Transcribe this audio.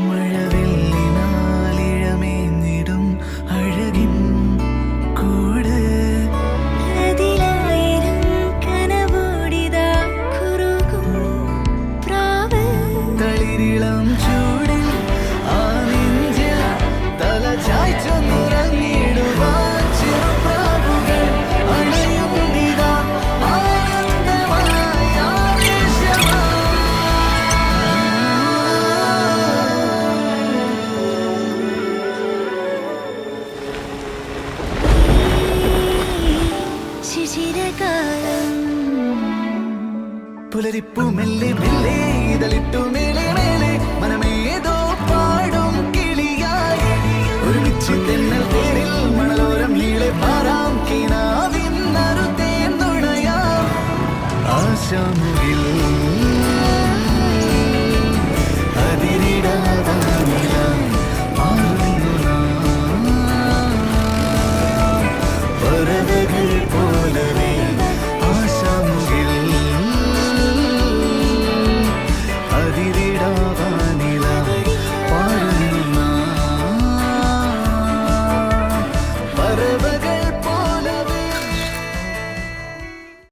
മഴവില്ലിനാലിഴമേഞ്ഞിടും അഴകിൻ കൂട് അതിലായിരം കനവോടിതാ കുറുകും പ്രാവ് തളിരിളം ചൂടിൽ ആ നെഞ്ചിൽ തല ചായ്ച്ചൊന്നുറങ്ങിടുവാൻ ചെറുപ്രാവുകൾ അണയുന്നിതാ ആനന്ദമായി ആവേശമായി. ശിശിരകാലം പുലരിപ്പുമെല്ലെ